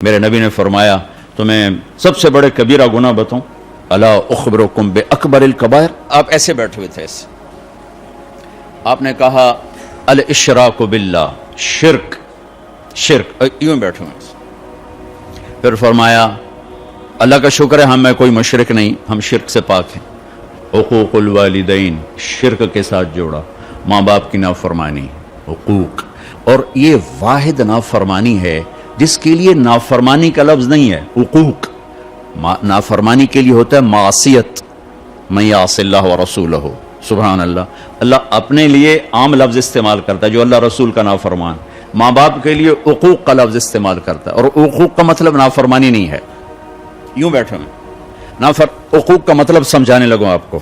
میرے نبی نے فرمایا تمہیں سب سے بڑے کبیرہ گناہ بتاؤں؟ الا اخبرکم باکبر الکبائر۔ آپ ایسے بیٹھے ہوئے تھے، ایسے آپ نے کہا الاشراک باللہ، شرک، یوں بیٹھے ہوئے۔ پھر فرمایا اللہ کا شکر ہے ہم میں کوئی مشرک نہیں، ہم شرک سے پاک ہیں۔ حقوق الوالدین، شرک کے ساتھ جوڑا، ماں باپ کی نافرمانی، حقوق، اور یہ واحد نافرمانی ہے جس کے لیے نافرمانی کا لفظ نہیں ہے، حقوق۔ نافرمانی کے لیے ہوتا ہے معصیت، من یعص اللہ ورسولہ، سبحان اللہ۔ اللہ اپنے لیے عام لفظ استعمال کرتا ہے جو اللہ رسول کا نافرمان، ماں باپ کے لیے حقوق کا لفظ استعمال کرتا ہے، اور حقوق کا مطلب نافرمانی نہیں ہے۔ یوں بیٹھے میں حقوق کا مطلب سمجھانے لگوں آپ کو۔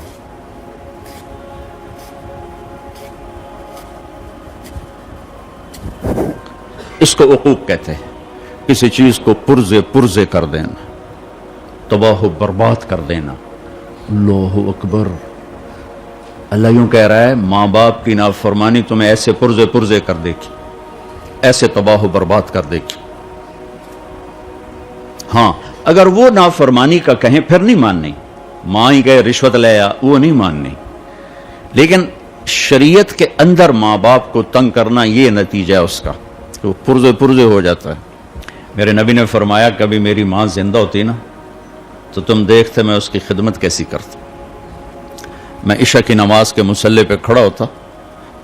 اس کو حقوق کہتے ہیں، کسی چیز کو پرزے کر دینا، تباہ و برباد کر دینا۔ اللہ اکبر، اللہ یوں کہہ رہا ہے ماں باپ کی نافرمانی تمہیں ایسے پرزے کر دے گی، ایسے تباہ و برباد کر دے گی۔ ہاں اگر وہ نافرمانی کا کہیں پھر نہیں ماننی، ماں ہی کہے رشوت لے آ، وہ نہیں ماننی، لیکن شریعت کے اندر ماں باپ کو تنگ کرنا یہ نتیجہ ہے اس کا، تو پرزے ہو جاتا ہے۔ میرے نبی نے فرمایا کبھی میری ماں زندہ ہوتی نا تو تم دیکھتے میں اس کی خدمت کیسی کرتا۔ میں عشاء کی نماز کے مصلی پہ کھڑا ہوتا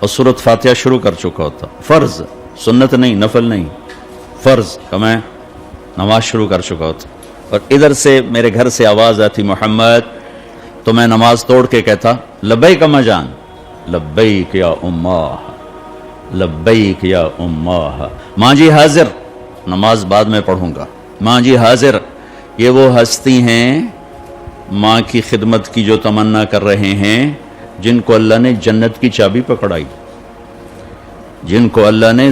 اور سورۃ فاتحہ شروع کر چکا ہوتا، فرض، سنت نہیں، نفل نہیں، فرض کا میں نماز شروع کر چکا ہوتا، اور ادھر سے میرے گھر سے آواز آتی محمد، تو میں نماز توڑ کے کہتا لبیک اماں جان، لبیک یا اماں، لبیک یا اماں، ماں جی حاضر، نماز بعد میں پڑھوں گا، ماں جی حاضر۔ یہ وہ ہستی ہیں ماں کی خدمت کی جو تمنا کر رہے ہیں، جن کو اللہ نے جنت کی چابی پکڑائی، جن کو اللہ نے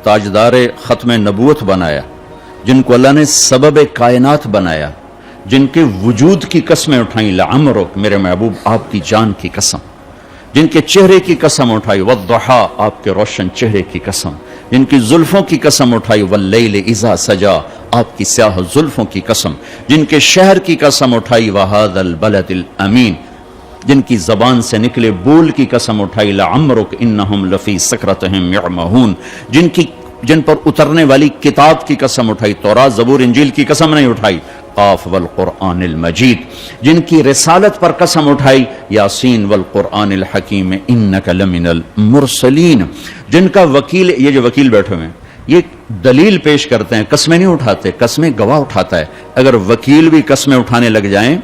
تاجدار ختم نبوت بنایا، جن کو اللہ نے سبب کائنات بنایا، جن کے وجود کی قسمیں اٹھائیں، لعمرک، میرے محبوب آپ کی جان کی قسم، جن کے چہرے کی قسم اٹھائی، والضحیٰ، آپ کے روشن چہرے کی قسم، جن کی زلفوں کی قسم اٹھائی، واللیل اذا سجا، آپ کی سیاہ زلفوں کی قسم، جن کے شہر کی قسم اٹھائی، وہذا البلد الامین، جن کی زبان سے نکلے بول کی قسم اٹھائی، لعمرک انہم لفی سکرتہم یعمہون، جن پر اترنے والی کتاب کی قسم اٹھائی، تورات، زبور، انجیل کی قسم نہیں اٹھائی، قاف والقرآن المجید، جن کی رسالت پر قسم اٹھائی، یاسین والقرآن الحکیم انک لمن المرسلین، جن کا وکیل، یہ جو وکیل بیٹھے ہوئے ہیں یہ دلیل پیش کرتے ہیں، قسمیں نہیں اٹھاتے، قسمیں گواہ اٹھاتا ہے۔ اگر وکیل بھی قسمیں اٹھانے لگ جائیں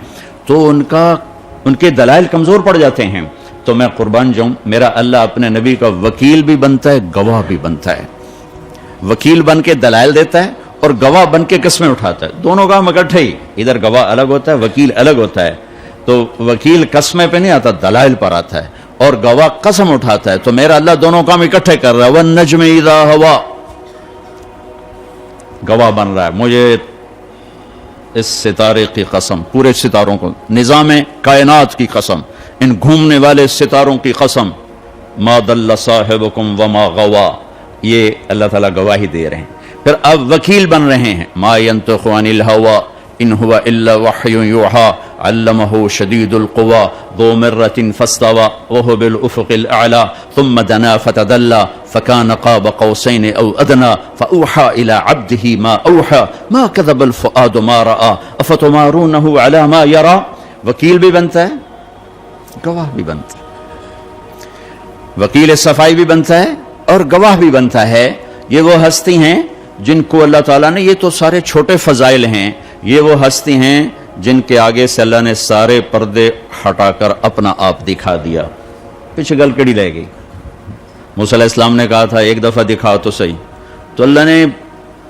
تو ان کے دلائل کمزور پڑ جاتے ہیں، تو میں قربان جاؤں، میرا اللہ اپنے نبی کا وکیل بھی بنتا ہے، گواہ بھی بنتا ہے، وکیل بن کے دلائل دیتا ہے اور گواہ بن کے قسمیں اٹھاتا ہے، دونوں کام اکٹھے ہی، ادھر گواہ الگ ہوتا ہے، وکیل الگ ہوتا ہے، تو وکیل قسمیں پہ نہیں آتا، دلائل پر آتا ہے، اور گواہ قسم اٹھاتا ہے، تو میرا اللہ دونوں کام اکٹھے کر رہا ہے، والنجم اذا ہوا، گواہ بن رہا ہے، مجھے اس ستارے کی قسم، پورے ستاروں کو، نظام کائنات کی قسم، ان گھومنے والے ستاروں کی قسم، ما ضل صاحبکم وما غوا، یہ اللہ تعالیٰ گواہی دے رہے ہیں۔ پھر اب وکیل بن رہے ہیں، ما ینطق عن الہوا ان هو الا وحی یوحی علمہ شدید القوی ذو مرۃ فاستوی وهو بالافق الاعلی ثم دنا فتدلی فکان قاب قوسین او ادنی فاوحی الی عبده ما اوحی ما کذب الفؤاد ما رأى افتمارونہ علی ما یری۔ وکیل بھی بنتا ہے، گواہ بھی بنتا ہے، وکیل صفائی بھی بنتا ہے اور گواہ بھی بنتا ہے۔ یہ وہ ہستی ہیں جن کو اللہ تعالیٰ نے، یہ تو سارے چھوٹے فضائل ہیں، یہ وہ ہستی ہیں جن کے آگے سے اللہ نے سارے پردے ہٹا کر اپنا آپ دکھا دیا۔ پیچھے گل کڑی رہ گئی، موسیٰ علیہ السلام نے کہا تھا ایک دفعہ دکھا تو صحیح، تو اللہ نے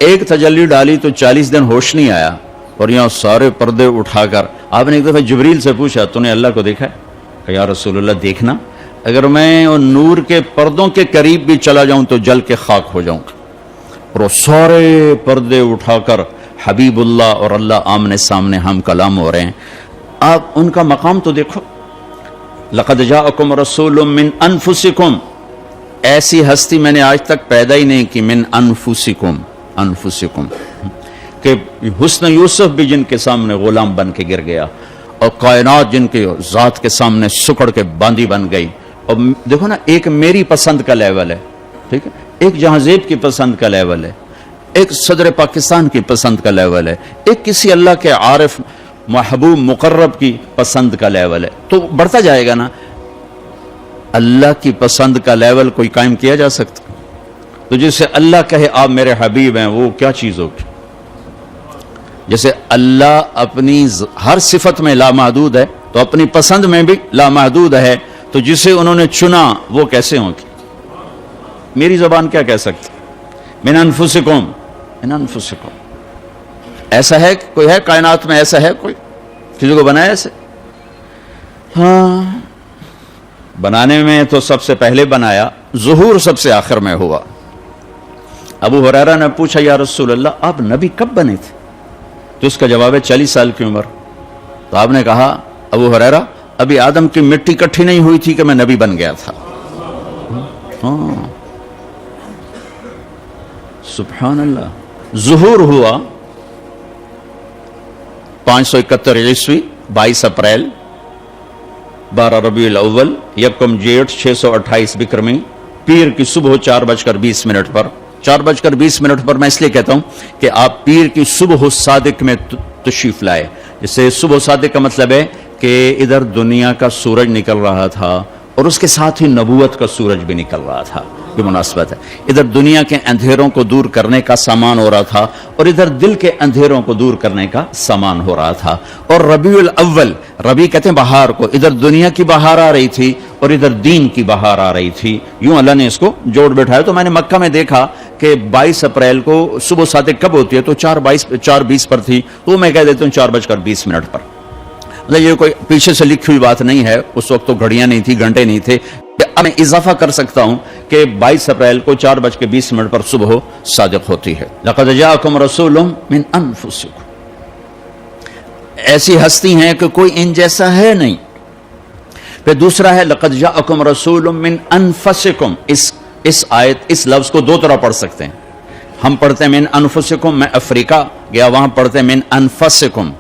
ایک تجلی ڈالی تو 40 دن ہوش نہیں آیا، اور یہاں سارے پردے اٹھا کر آپ نے ایک دفعہ جبریل سے پوچھا تو نے اللہ کو دیکھا ہے؟ کہ یا رسول اللہ دیکھنا، اگر میں ان نور کے پردوں کے قریب بھی چلا جاؤں تو جل کے خاک ہو جاؤں گا، اور وہ سارے پردے اٹھا کر حبیب اللہ اور اللہ آمنے سامنے ہم کلام ہو رہے ہیں۔ آپ ان کا مقام تو دیکھو، لقد جاءکم رسول من انفسکم، ایسی ہستی میں نے آج تک پیدا ہی نہیں کی، من انفسکم، انفسکم کہ حسن یوسف بھی جن کے سامنے غلام بن کے گر گیا، اور کائنات جن کے ذات کے سامنے سکڑ کے باندھی بن گئی. اور دیکھو نا، ایک میری پسند کا لیول ہے، ٹھیک ہے، ایک جہانزیب کی پسند کا لیول ہے، ایک صدر پاکستان کی پسند کا لیول ہے، ایک کسی اللہ کے عارف محبوب مقرب کی پسند کا لیول ہے. تو بڑھتا جائے گا نا. اللہ کی پسند کا لیول کوئی قائم کیا جا سکتا؟ تو جسے اللہ کہے آپ میرے حبیب ہیں، وہ کیا چیز ہوگی؟ جیسے اللہ اپنی ہر صفت میں لامحدود ہے، تو اپنی پسند میں بھی لامحدود ہے، تو جسے انہوں نے چنا وہ کیسے ہوگی؟ میری زبان کیا کہہ سکتی؟ من انفسکم، من انفسکم. ایسا ہے کوئی، ہے کائنات میں ایسا ہے کوئی کسی کو بنایا ایسے؟ ہاں، بنانے میں تو سب سے پہلے بنایا، ظہور سب سے آخر میں ہوا. ابو ہریرہ نے پوچھا یا رسول اللہ آپ نبی کب بنے تھے؟ تو اس کا جواب ہے 40 سال کی عمر. تو آپ نے کہا ابو ہریرہ ابھی آدم کی مٹی اکٹھی نہیں ہوئی تھی کہ میں نبی بن گیا تھا. ہاں سبحان اللہ. ظہور ہوا 571 عیسوی 22 اپریل 12 ربیع الاول یکم جیٹھ 628 بکرمی، پیر کی صبح 4:20 پر. 4:20 پر میں اس لیے کہتا ہوں کہ آپ پیر کی صبح صادق میں تشریف لائے. اس سے صبح صادق کا مطلب ہے کہ ادھر دنیا کا سورج نکل رہا تھا اور اس کے ساتھ ہی نبوت کا سورج بھی نکل رہا تھا. یہ مناسبت ہے. ادھر دنیا کے اندھیروں کو دور کرنے کا سامان ہو رہا تھا اور ادھر دل کے اندھیروں کو دور کرنے کا سامان ہو رہا تھا. اور ربیع الاول، ربیع کہتے ہیں بہار کو، ادھر دنیا کی بہار آ رہی تھی اور ادھر دین کی بہار آ رہی تھی. یوں اللہ نے اس کو جوڑ بیٹھایا. تو میں نے مکہ میں دیکھا کہ 22 اپریل کو صبح صادق کب ہوتی ہے؟ تو 4:20 پر تھی. تو میں کہہ دیتا ہوں 4:20 پر. مطلب یہ کوئی پیچھے سے لکھی ہوئی بات نہیں ہے. اس وقت تو گھڑیاں نہیں تھی، گھنٹے نہیں تھے. اب میں اضافہ کر سکتا ہوں کہ 22 اپریل کو 4:20 پر صبح صادق ہوتی ہے. لقد جاءکم رسول من انفسکم. ایسی ہستی ہیں کہ کوئی ان جیسا ہے نہیں. پھر دوسرا ہے لقد جاءکم رسول من انفسکم. اس آیت، اس لفظ کو دو طرح پڑھ سکتے ہیں. ہم پڑھتے ہیں من انفسکم، میں افریقہ گیا وہاں پڑھتے ہیں من انفسکم.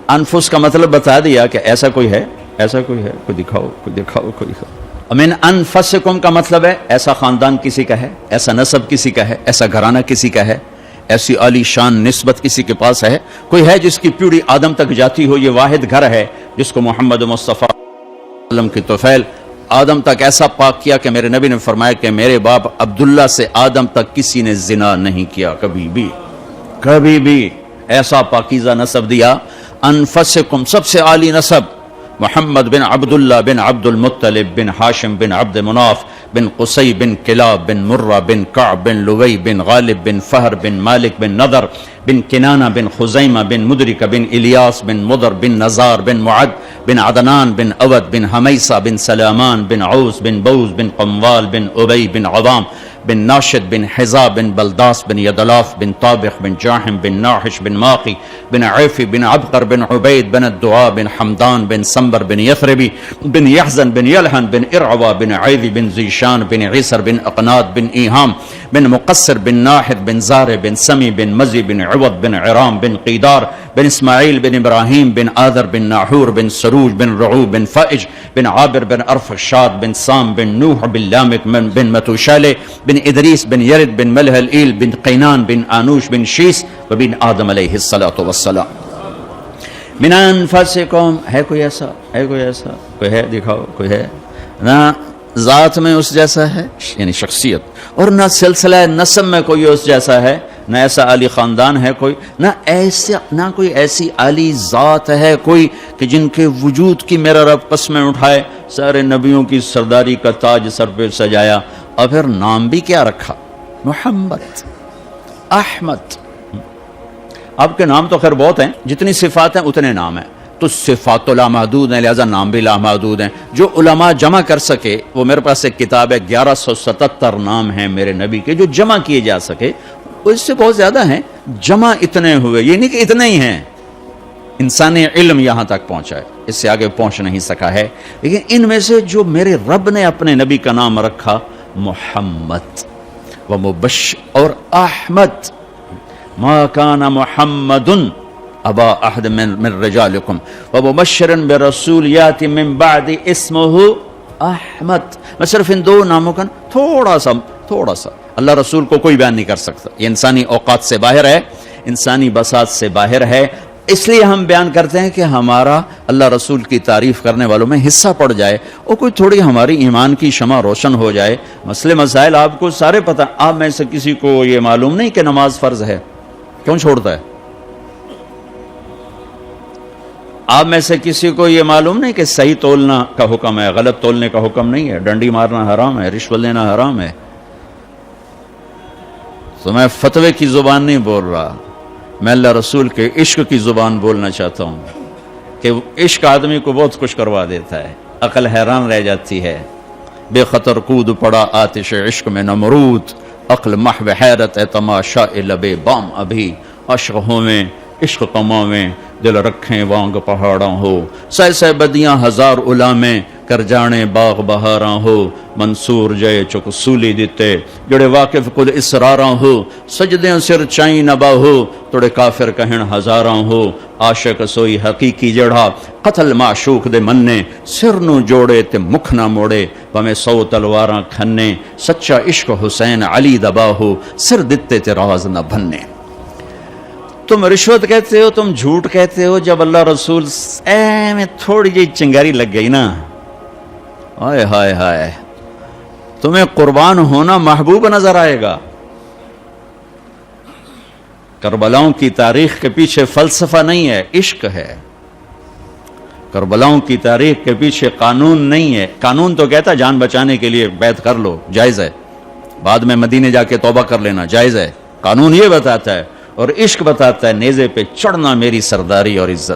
انفس کا مطلب بتا دیا کہ ایسا کوئی ہے، ایسا کوئی ہے، کوئی دکھاؤ، کوئی دکھاؤ، کوئی دکھاؤ. من انفسکم کا مطلب ہے ایسا خاندان کسی کا ہے، ایسا نسب کسی کا ہے، ایسا گھرانہ کسی کا ہے، ایسی عالی شان نسبت کسی کے پاس ہے. کوئی ہے جس کی پیڑھی آدم تک جاتی ہو. یہ واحد گھر ہے جس کو محمد مصطفیٰ وسلم کی طفیل آدم تک ایسا پاک کیا کہ میرے نبی نے فرمایا کہ میرے باپ عبداللہ سے آدم تک کسی نے زنا نہیں کیا کبھی بھی، کبھی بھی. ایسا پاکیزہ نسب دیا. انفسکم، سب سے عالی نسب محمد بن عبداللہ بن عبد المطلب بن ہاشم بن عبد مناف بن قصی بن کلاب بن مرہ بن کعب بن لوی بن غالب بن فہر بن مالک بن نضر بن کنانہ بن خزیمہ بن مدرکہ بن الیاس بن مضر بن نزار بن معد بن عدنان بن اود بن حمیسہ بن سلامان بن عوس بن بوز بن قموال بن ابی بن عوام بن ناشد بن حزا بن بلداس بن یدلاف بن طابخ بن جاحم بن ناحش بن ماقی بن عیفی بن عبقر بن عبید بن الدعاء بن حمدان بن سنبر بن یثربی بن یحزن بن یلحن بن ارعوا بن عیدی بن زیشان بن عیسر بن اقناد بن ایہام بن مقصر بن ناحد بن زار بن سمی بن مزی بن عوض بن عرام بن قیدار بن اسماعیل بن ابراہیم بن آذر بن ناحور بن سروج بن رعو بن فائج بن عابر بن ارفشاد بن سام بن نوح بن لامک بن متوشالے بن ادریس بن یرد بن ملح الایل بن قینان بن آنوش بن شیس وبن آدم علیہ السلام. من انفسکم. ہے کوئی ایسا؟ ہے کوئی ایسا؟ کوئی ہے؟ دکھاؤ. کوئی ہے؟ نہ ذات میں اس جیسا ہے یعنی شخصیت، اور نہ سلسلہ نسب میں کوئی اس جیسا ہے، نہ ایسا عالی خاندان ہے کوئی، نہ کوئی ایسی عالی ذات ہے کوئی کہ جن کے وجود کی میرا رب قسمیں اٹھائے. سارے نبیوں کی سرداری کا تاج سر پہ سجایا، اور پھر نام بھی کیا رکھا؟ محمد، احمد. آپ کے نام تو خیر بہت ہیں، جتنی صفات ہیں اتنے نام ہیں. تو صفات لامحدود ہیں، لہذا نام بھی لامحدود ہیں. جو علماء جمع کر سکے، وہ میرے پاس ایک کتاب ہے 1177 نام ہیں میرے نبی کے جو جمع کیے جا سکے. وہ اس سے بہت زیادہ ہیں، جمع اتنے ہوئے. یہ نہیں کہ اتنے ہی ہیں، انسانی علم یہاں تک پہنچا ہے، اس سے آگے پہنچ نہیں سکا ہے. لیکن ان میں سے جو میرے رب نے اپنے نبی کا نام رکھا محمد و مبشر اور احمد. ما کان محمد ابا احد من رجالکم ومبشرا برسول یاتی من بعد اسمہ احمد. میں صرف ان دو ناموں کا تھوڑا سا اللہ رسول کو کوئی بیان نہیں کر سکتا. یہ انسانی اوقات سے باہر ہے, انسانی بساط سے باہر ہے. اس لیے ہم بیان کرتے ہیں کہ ہمارا اللہ رسول کی تعریف کرنے والوں میں حصہ پڑ جائے اور کوئی تھوڑی ہماری ایمان کی شمع روشن ہو جائے. مسئلے مسائل آپ کو سارے پتہ. آپ میں سے کسی کو یہ معلوم نہیں کہ نماز فرض ہے, کیوں چھوڑتا ہے؟ آپ میں سے کسی کو یہ معلوم نہیں کہ صحیح تولنا کا حکم ہے, غلط تولنے کا حکم نہیں ہے, ڈنڈی مارنا حرام ہے, رشوت لینا حرام ہے. تو میں فتوے کی زبان نہیں بول رہا, میں اللہ رسول کے عشق کی زبان بولنا چاہتا ہوں کہ عشق آدمی کو بہت کچھ کروا دیتا ہے, عقل حیران رہ جاتی ہے. بے خطر کود پڑا آتش عشق میں نمرود, عقل محو حیرت ہے تماشا لبے بام ابھی. عشق ہوں میں عشق کماں میں دل رکھیں وانگ پہاڑاں ہو, سہ بدیاں ہزار علامیں کر جانے باغ بہاراں ہو. منصور جے چک سولی دیتے جڑے واقف کل اسراراں ہو, سجدیں سر چائیں نبا ہو توڑے کافر کہن ہزاراں ہو. عاشق سوئی حقیقی جڑا قتل معشوق دے مننے, سر نو جوڑے تے مکھ نہ موڑے پمیں 100 تلواراں کھنے. سچا عشق حسین علی دبا ہو, سر دتے تے راز نہ بھنے. تم رشوت کہتے ہو, تم جھوٹ کہتے ہو, جب اللہ رسول میں تھوڑی جی چنگاری لگ گئی نا, ہائے ہائے ہائے, تمہیں قربان ہونا محبوب نظر آئے گا. کربلاؤں کی تاریخ کے پیچھے فلسفہ نہیں ہے, عشق ہے. کربلاؤں کی تاریخ کے پیچھے قانون نہیں ہے. قانون تو کہتا جان بچانے کے لیے بیعت کر لو, جائز ہے, بعد میں مدینے جا کے توبہ کر لینا, جائز ہے. قانون یہ بتاتا ہے, اور عشق بتاتا ہے نیزے پہ چڑھنا میری سرداری اور عزت.